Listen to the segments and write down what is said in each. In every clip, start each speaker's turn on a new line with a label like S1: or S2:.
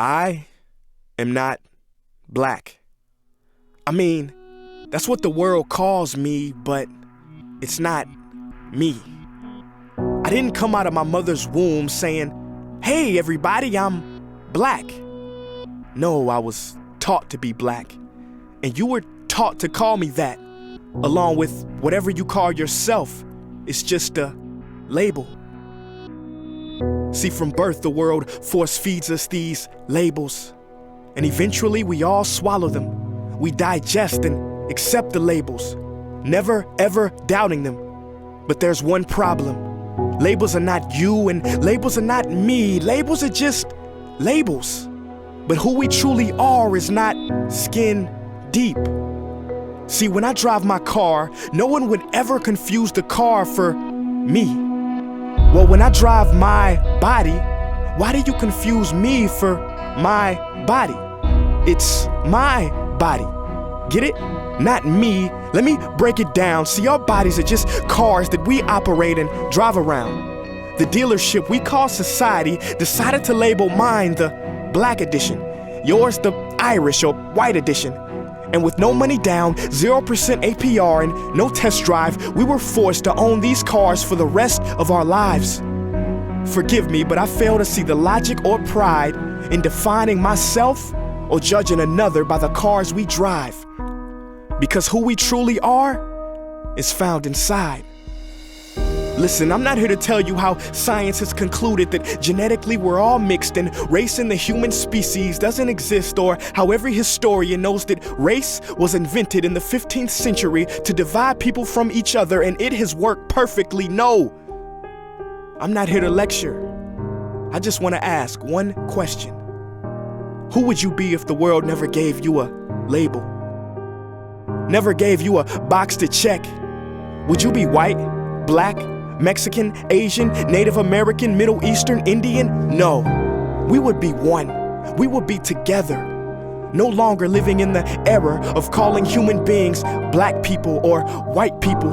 S1: I am not black. I mean, that's what the world calls me, but it's not me. I didn't come out of my mother's womb saying, "Hey everybody, I'm black." No, I was taught to be black, and you were taught to call me that, along with whatever you call yourself. It's just a label. See, from birth, the world force feeds us these labels, and eventually we all swallow them. We digest and accept the labels, never ever doubting them. But there's one problem. Labels are not you, and labels are not me. Labels are just labels. But who we truly are is not skin deep. See, when I drive my car, no one would ever confuse the car for me. Well, when I drive my body, why do you confuse me for my body? It's my body. Get it? Not me. Let me break it down. See, our bodies are just cars that we operate and drive around. The dealership we call society decided to label mine the black edition, yours the Irish or white edition. And with no money down, 0% APR, and no test drive, we were forced to own these cars for the rest of our lives. Forgive me, but I fail to see the logic or pride in defining myself or judging another by the cars we drive. Because who we truly are is found inside. Listen, I'm not here to tell you how science has concluded that genetically we're all mixed and race in the human species doesn't exist, or how every historian knows that race was invented in the 15th century to divide people from each other and it has worked perfectly. No, I'm not here to lecture. I just want to ask one question. Who would you be if the world never gave you a label? Never gave you a box to check? Would you be white, black, Mexican, Asian, Native American, Middle Eastern, Indian? No, we would be one. We would be together. No longer living in the era of calling human beings black people or white people.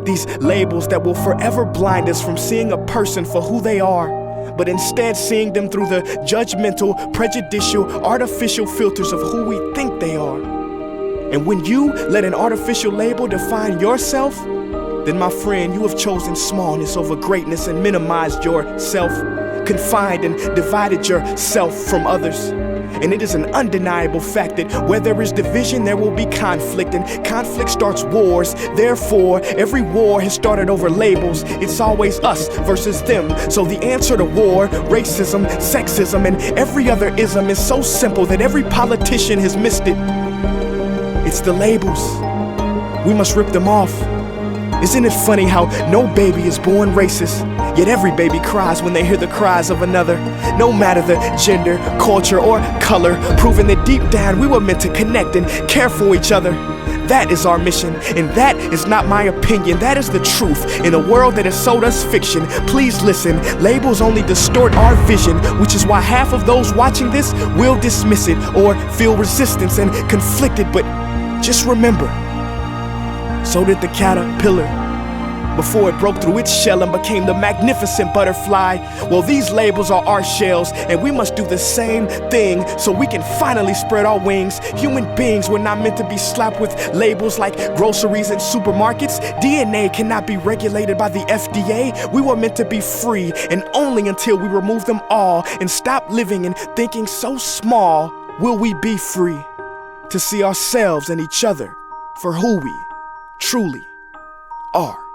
S1: These labels that will forever blind us from seeing a person for who they are, but instead seeing them through the judgmental, prejudicial, artificial filters of who we think they are. And when you let an artificial label define yourself, then my friend, you have chosen smallness over greatness and minimized yourself, confined and divided yourself from others. And it is an undeniable fact that where there is division, there will be conflict, and conflict starts wars. Therefore, every war has started over labels. It's always us versus them. So the answer to war, racism, sexism, and every other ism is so simple that every politician has missed it. It's the labels. We must rip them off. Isn't it funny how no baby is born racist, yet every baby cries when they hear the cries of another, no matter the gender, culture, or color, proving that deep down we were meant to connect and care for each other. That is our mission, and that is not my opinion. That is the truth in a world that has sold us fiction. Please listen, labels only distort our vision, which is why half of those watching this will dismiss it or feel resistance and conflicted. But just remember, so did the caterpillar before it broke through its shell and became the magnificent butterfly. Well, these labels are our shells, and we must do the same thing so we can finally spread our wings. Human beings were not meant to be slapped with labels like groceries and supermarkets. DNA cannot be regulated by the FDA. We were meant to be free, and only until we remove them all and stop living and thinking so small will we be free to see ourselves and each other for who we truly are.